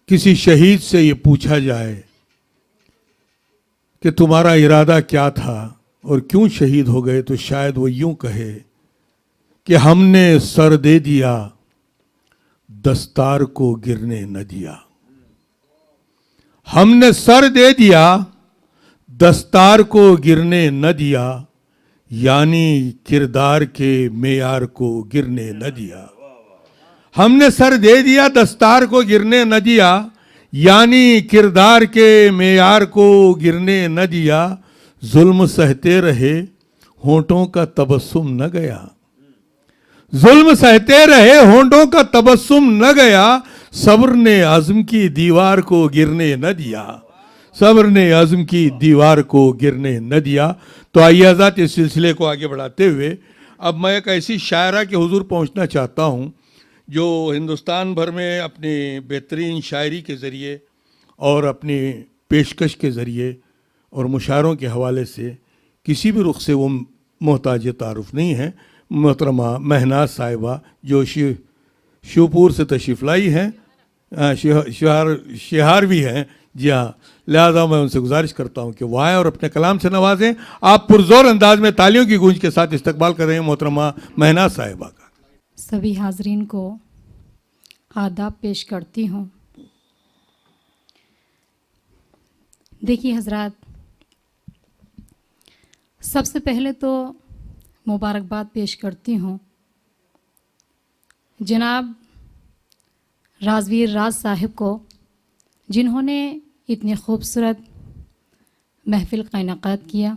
किसी शहीद से ये पूछा जाए कि तुम्हारा इरादा क्या था और क्यों शहीद हो गए, तो शायद वो यूं कहे कि हमने सर दे दिया, दस्तार को गिरने न दिया। हमने सर दे दिया, दस्तार को गिरने न दिया, यानी किरदार के मेयार को गिरने न दिया। हमने सर दे दिया, दस्तार को गिरने न दिया, यानी किरदार के मेयार को गिरने न दिया। जुल्म सहते रहे, होंठों का तबस्सुम न गया। जुल्म सहते रहे, होंठों का तबस्सुम न गया। सब्र ने आज़म की दीवार को गिरने न दिया। सब्र ने आज़म की दीवार को गिरने न दिया। तो आइए हज़रात, इस सिलसिले को आगे बढ़ाते हुए अब मैं एक ऐसी शायरा के हुजूर पहुंचना चाहता हूं जो हिंदुस्तान भर में अपनी बेहतरीन शायरी के ज़रिए और अपनी पेशकश के ज़रिए और मुशायरों के हवाले से किसी भी रुख से वो मोहताज तारुफ नहीं है। मोहतरमा महनाज साहिबा जो शिवपुर से तशरीफ़ लाई हैं, शिहार भी हैं, जी हाँ, लिहाजा मैं उनसे गुजारिश करता हूँ कि वो आएँ और अपने कलाम से नवाजें। आप पुरजोर अंदाज में तालियों की गूंज के साथ इस्तकबाल कर रहे हैं मोहतरमा महनाज साहिबा का। सभी हाजरीन को आदाब पेश करती हूँ। देखिए हजरात, सबसे पहले तो मुबारकबाद पेश करती हूँ जनाब राजवीर राज साहिब को, जिन्होंने इतनी खूबसूरत महफिल का इनेकाद किया,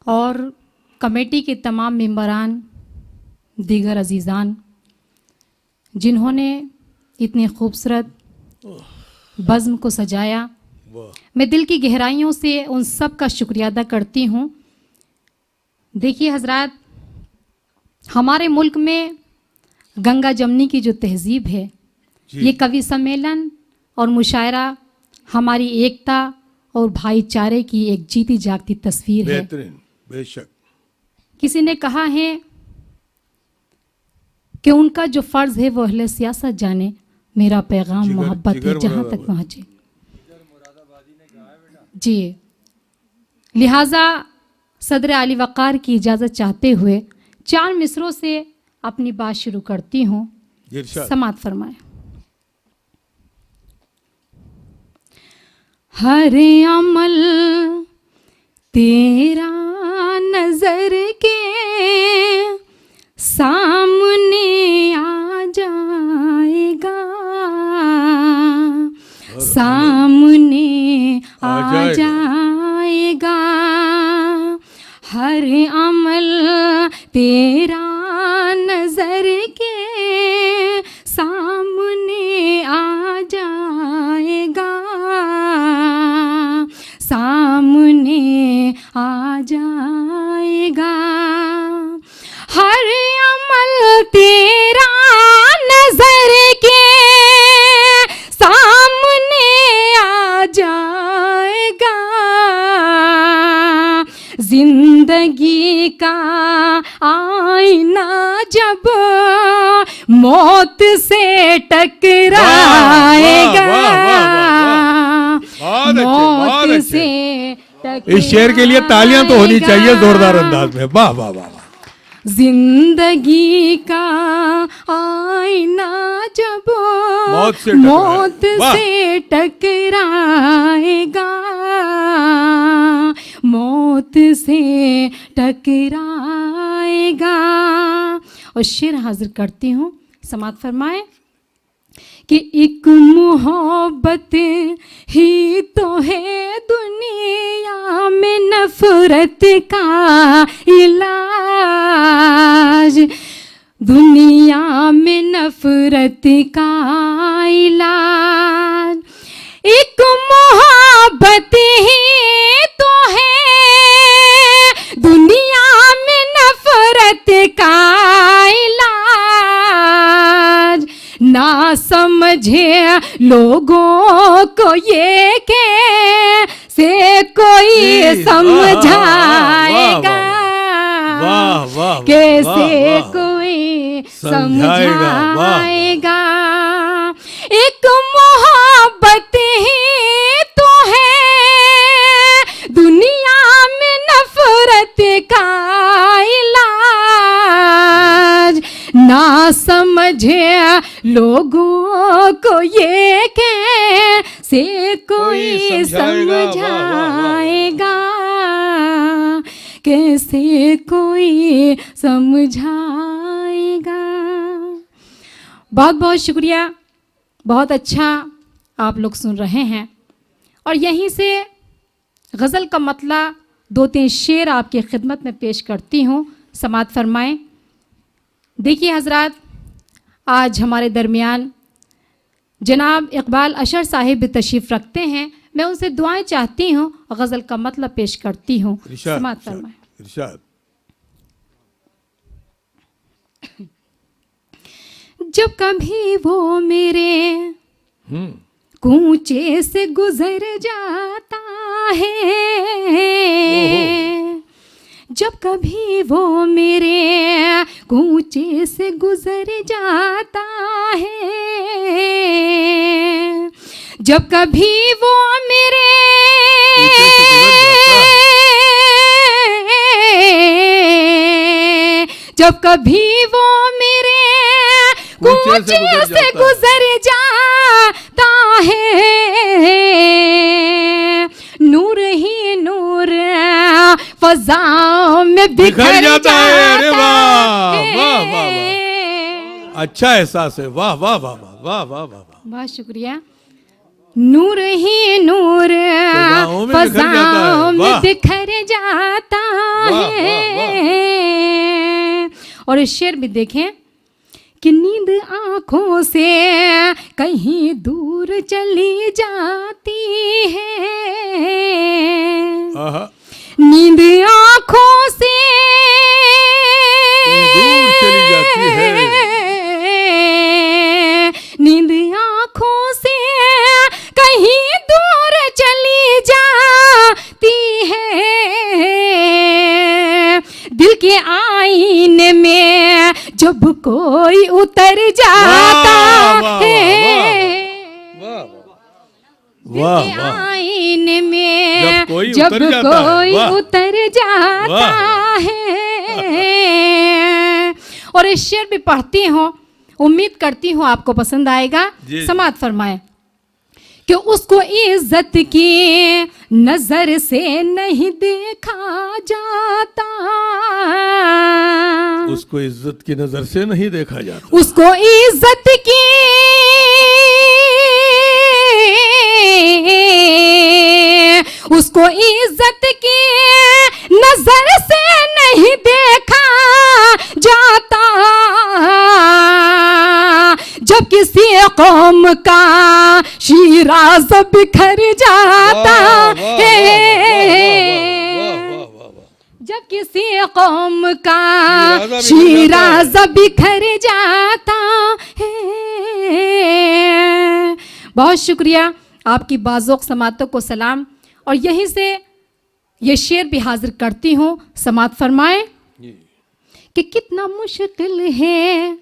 और कमेटी के तमाम मेंबरान, दीगर अजीज़ान जिन्होंने इतनी खूबसूरत बज़्म को सजाया। मैं दिल की गहराइयों से उन सब का शुक्रिया अदा करती हूँ। देखिए हजरात, हमारे मुल्क में गंगा जमनी की जो तहजीब है, ये कवि सम्मेलन और मुशायरा हमारी एकता और भाईचारे की एक जीती जागती तस्वीर है। बेशक। किसी ने कहा है कि उनका जो फ़र्ज़ है वो अहले सियासत जाने, मेरा पैगाम मोहब्बत है जहाँ तक पहुँचे। जी, लिहाजा सदर आली वक़ार की इजाज़त चाहते हुए 4 मिसरों से अपनी बात शुरू करती हूँ। समात फरमाए। हर अमल तेरा नजर के सामने आ जाएगा, सामने आ जाएगा। हर अमल तेरा नजर के सामने आ जाएगा, सामने आ जाएगा। हर अमल तेरा नजर के सामने आ जाएगा। जिंदगी का आईना जब मौत से टकराएगा, मौत से टकराएगा। इस शेर के लिए तालियां तो होनी चाहिए जोरदार अंदाज में। वाह वाह वाह। जिंदगी का आईना जब मौत से टकराएगा, मौत से टकराएगा। और शेर हाजिर करती हूँ, समात फरमाए कि एक मोहब्बत ही तो है दुनिया में नफरत का इलाज, दुनिया में नफरत का इलाज। एक मोहब्बत ही तो है दुनिया में नफरत का इलाज। ना समझे लोगों को ये कैसे कोई समझाएगा, कैसे कोई समझाएगा। वाह समझाएगा। एक मोहब्बत ही तो है दुनिया में नफरत का इलाज। ना समझे लोगों को ये कैसे कोई समझाएगा, कैसे कोई समझाएगा। बहुत बहुत शुक्रिया, बहुत अच्छा आप लोग सुन रहे हैं। और यहीं से गज़ल का मतला 2-3 शेर आपकी खिदमत में पेश करती हूँ, समाअत फरमाएं। देखिए हजरात, आज हमारे दरमियान जनाब इकबाल अशर साहिब भी तशरीफ़ रखते हैं। मैं उनसे दुआएं चाहती हूँ और गज़ल का मतलब पेश करती हूँ। समाअत फरमाएं। इरशाद। जब कभी वो मेरे कूचे से गुजर जाता है, जब कभी वो मेरे कूचे से गुजर जाता है, जब कभी वो मेरे जब कभी वो मेरे कूचे से गुजर जाता है, नूर ही नूर फज़ाओं में बिखर जाता है। अरे वाह वाह वाह वाह, अच्छा एहसास है। वाह वाह वाह वाह वाह वाह वाह, बहुत शुक्रिया। नूर ही नूर फज़ाओं में बिखर जाता है। और इस शेर भी देखें कि नींद आँखों से कहीं दूर चली जाती है, नींद आँखों से दूर चली जाती है, नींद आँखों से कहीं दूर चली जाती है, दिल के आईने में जब कोई उतर जाता है, दिल के आईने में जब कोई उतर जाता है। और इस शेर भी पढ़ती हूँ, उम्मीद करती हूँ आपको पसंद आएगा। समाअत फरमाएं कि उसको इज्जत की नजर से नहीं देखा जाता, उसको इज्जत की नजर से नहीं देखा जाता, उसको इज्जत की उसको इज्जत की नजर से नहीं देखा जाता, जब किसी कौम का शीराज़ बिखर जाता है, जब किसी कौम का शीराज़ बिखर जाता है। बहुत शुक्रिया, आपकी बाज़ोक़ समातों को सलाम। और यहीं से ये शेर भी हाजिर करती हूँ, समाअत फरमाएं कि कितना मुश्किल है,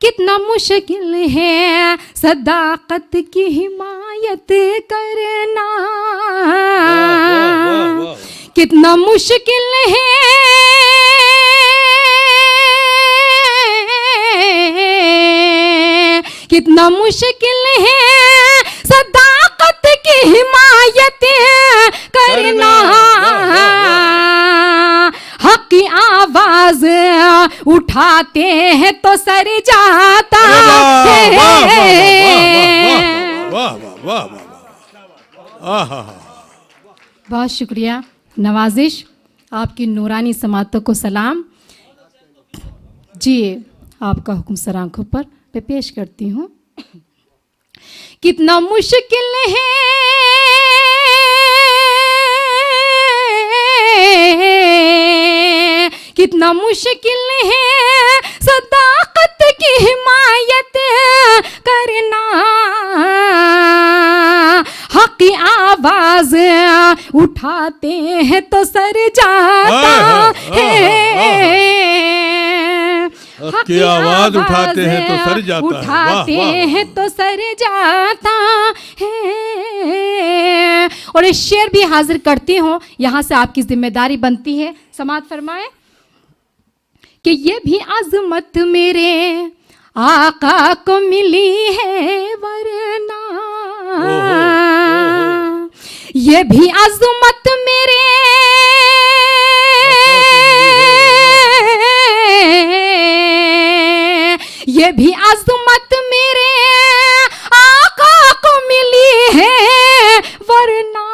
कितना मुश्किल है सदाकत की हिमायत करना, कितना मुश्किल है, कितना मुश्किल है सदाकत की हिमायत करना, हक की आवाज उठाते हैं तो सर जाता बहुत शुक्रिया, नवाजिश, आपकी नूरानी समातों को सलाम। जी आपका हुक्म सर आंखों पर मैं पेश करती हूँ। कितना मुश्किल है कितना मुश्किल है सदाकत की हिमायत करना, हक की आवाज उठाते हैं तो सर जाता है। की आवाज उठाते हैं तो सर जाता है। उठाते हैं तो सर जाता है। और एक शेर भी हाजिर करती हूँ, यहाँ से आपकी जिम्मेदारी बनती है, समाअत फरमाए कि ये भी अजमत मेरे आका को मिली है वरना, ये भी अजमत मेरे ये भी अजमत मेरे आका को मिली है वरना,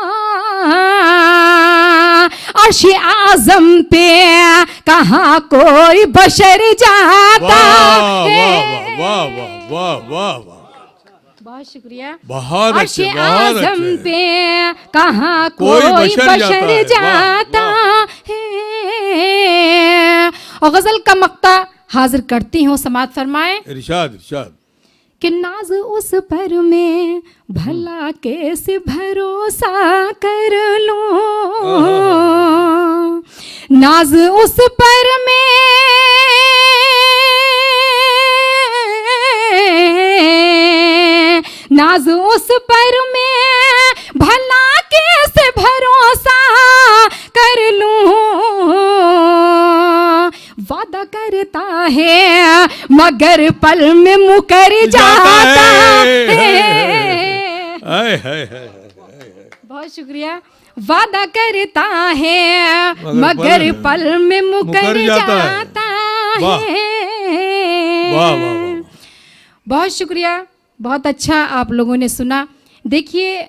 अर्श-ए आज़म पे कहाँ कोई बशर जाता है। वाह वाह वाह वाह वाह, बहुत शुक्रिया। बहुत अच्छे, अर्श-ए बहुत आज़म अच्छे। पे कहाँ कोई कोई बशर बशर जाता है। और गजल का मक्ता हाजिर करती हूँ, समाअत फरमाए इरशाद इरशाद। कि नाज उस पर मैं भला कैसे भरोसा कर लूं, नाज उस पर मैं नाज उस पर मैं भला कैसे भरोसा कर लूं, वादा करता है मगर पल में मुकर जाता है। हाय हाय हाय। बहुत शुक्रिया। वादा करता है मगर पल में मुकर जाता है। वाह वाह वाह, बहुत शुक्रिया, बहुत अच्छा आप लोगों ने सुना। देखिए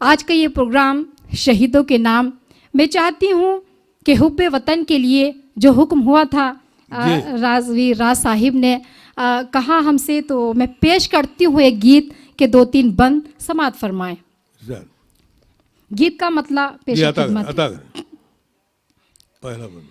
आज का ये प्रोग्राम शहीदों के नाम, मैं चाहती हूँ कि हुब्बे वतन के लिए जो हुक्म हुआ था राजवीर राज साहिब ने कहा हमसे, तो मैं पेश करती हूँ एक गीत के 2-3 बंद, समाअत फरमाएं। गीत का मतलब पेश खिदमत। पहला बंद।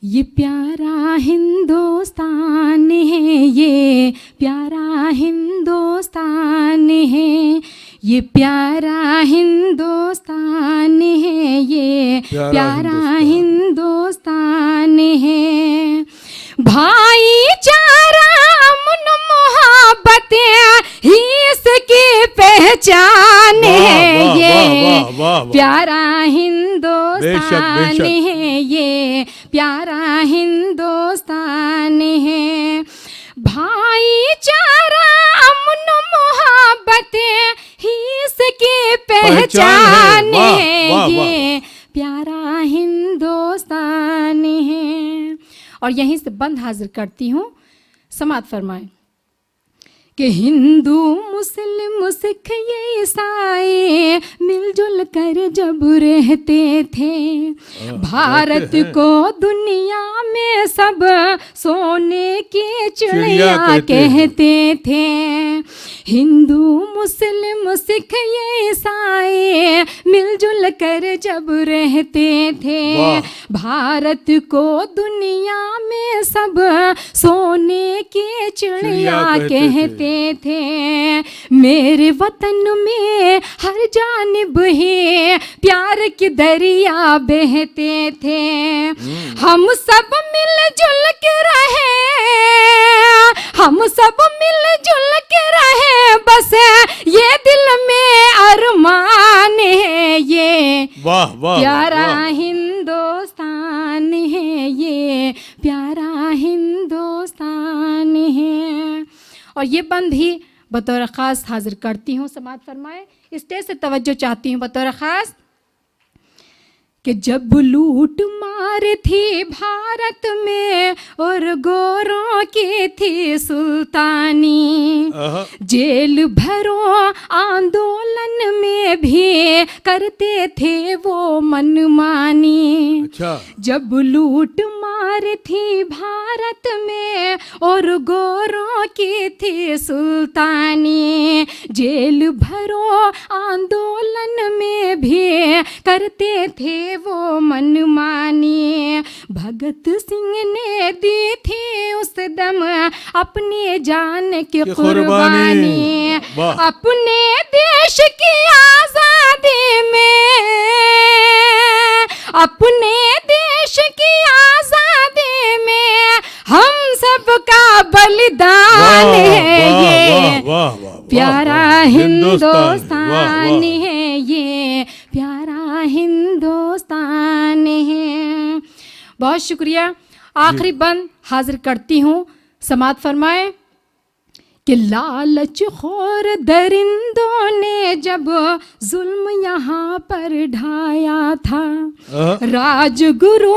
ये प्यारा हिंदुस्तान है, ये प्यारा हिंदुस्तान है, ये प्यारा हिंदुस्तान है, ये प्यारा हिंदुस्तान है। भाईचारा अमन मोहब्बत ही इसकी पहचान है, ये प्यारा हिंदुस्तान है, ये प्यारा हिंदुस्तान है। भाईचारा अमन मोहब्बत ही इसकी पहचान है, ये प्यारा हिंदुस्तान है। और यहीं से बंद हाजिर करती हूँ, समाअत फरमाएं कि हिंदू मुस्लिम सिख ये ईसाई मिलजुल कर जब रहते थे, भारत को दुनिया में सब सोने की चिड़िया कहते थे। हिंदू मुस्लिम सिख ये ईसाई मिलजुल कर जब रहते थे, भारत को दुनिया में सब सोने की चिड़िया कहते थे। मेरे वतन में हर जानिब ही प्यार की दरिया बहते थे, हम सब मिलजुल के रहे, हम सब मिलजुल के रहे, बस ये दिल में अरमान है, ये प्यारा हिंदुस्तान है, ये प्यारा हिंदुस्तान है। और ये बंद ही बतौर ख़ास हाजिर करती हूँ, समाअत फरमाए। स्टेज से तवज्जो चाहती हूँ बतौर ख़ास कि जब लूट मार थी भारत में और गोरों की थी सुल्तानी, जेल भरो आंदोलन में भी करते थे वो मनमानी। अच्छा। जब लूट मार थी भारत में और गोरों की थी सुल्तानी, जेल भरो आंदोलन में भी करते थे वो मनमानी। भगत सिंह ने दी थी उस दम अपनी जान की कुर्बानी, अपने देश की आजादी में, अपने देश की आजादी में हम सब हिंदुस्तान, वाह, हिंदुस्तान वाह। है ये, प्यारा हिंदुस्तान है। बहुत शुक्रिया। आखिरी बंद हाजिर करती हूँ, समात फरमाए कि लालच खोर दरिंदों ने जब जुल्म यहाँ पर ढाया था, राजगुरु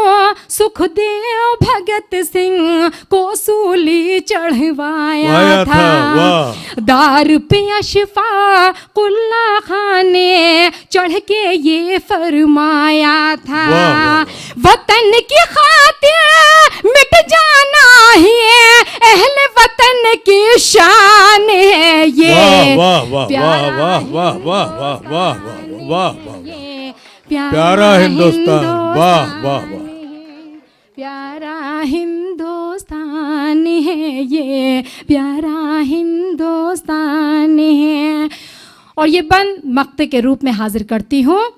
सुखदेव भगत सिंह को सूली चढ़वाया था। दार पे अशफा कुल्ला खान ने चढ़ के ये फरमाया था, वतन की खातिर मिट जाना ही अहले वतन की शान है ये। वाह वाह वाह वाह वाह वाह वाह वाह वाह वाह वाह, प्यारा हिंदुस्तान, वाह वाह वाह, प्यारा हिंदुस्तान है ये, प्यारा हिंदुस्तान है। और ये बंद मक्ते के रूप में हाजिर करती हूँ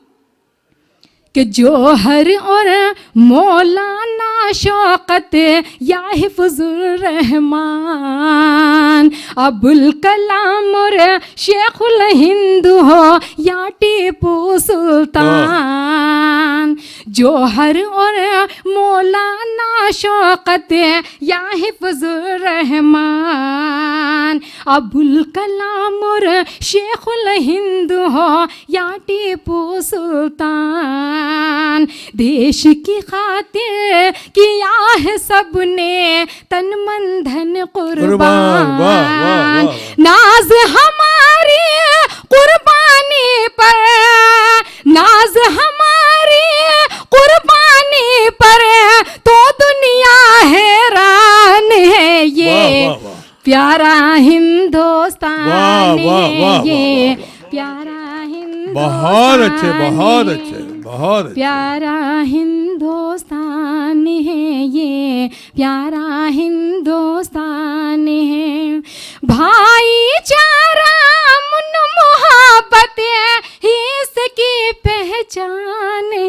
कि जौहर और मौलाना शौकत या हिफ्जुर रहमान, अबुल कलाम और शेखुल हिंद हो या टीपू सुल्तान, जौहर और मौलाना शौकत या हिफ्जुर रहमान, अबुल कलाम और शेखुल हिंद हो या टीपू सुल्तान, देश की खातिर किया है सबने तन मन धन कुर्बान, नाज हमारी कुर्बानी पर, नाज हमारी कुर्बानी पर तो दुनिया हैरान है ये, प्यारा हिंदुस्तान है ये, प्यारा हिंदुस्तान, बहुत अच्छे बहुत अच्छे बहुत अच्छे, प्यारा हिंदुस्तान है ये, प्यारा हिंदुस्तान है। भाईचारा अमन मोहब्बत ही इसकी पहचान है।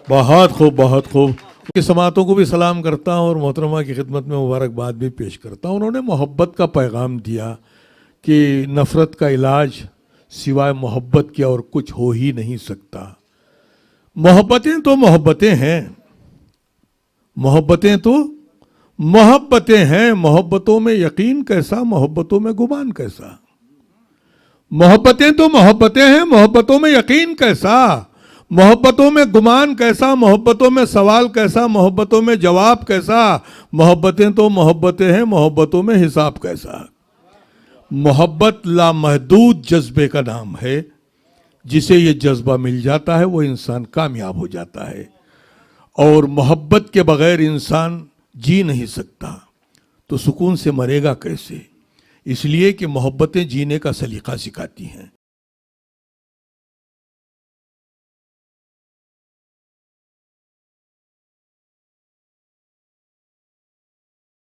बहुत खूब बहुत खूब। की समातों को भी सलाम करता हूँ और मोहतरमा की खिदमत में मुबारकबाद भी पेश करता हूँ। उन्होंने मोहब्बत का पैगाम दिया कि नफ़रत का इलाज सिवाय मोहब्बत के और कुछ हो ही नहीं सकता। मोहब्बतें तो मोहब्बतें हैं, मोहब्बतें तो मोहब्बतें हैं, मोहब्बतों में यकीन कैसा, मोहब्बतों में गुमान कैसा। मोहब्बतें तो मोहब्बतें हैं, मोहब्बतों में यकीन कैसा, मोहब्बतों में गुमान कैसा, मोहब्बतों में सवाल कैसा, मोहब्बतों में जवाब कैसा। मोहब्बतें तो मोहब्बतें हैं, मोहब्बतों में हिसाब कैसा। मोहब्बत लामहदूद जज्बे का नाम है। जिसे ये जज्बा मिल जाता है वो इंसान कामयाब हो जाता है। और मोहब्बत के बगैर इंसान जी नहीं सकता, तो सुकून से मरेगा कैसे। इसलिए कि मोहब्बतें जीने का सलीका सिखाती हैं।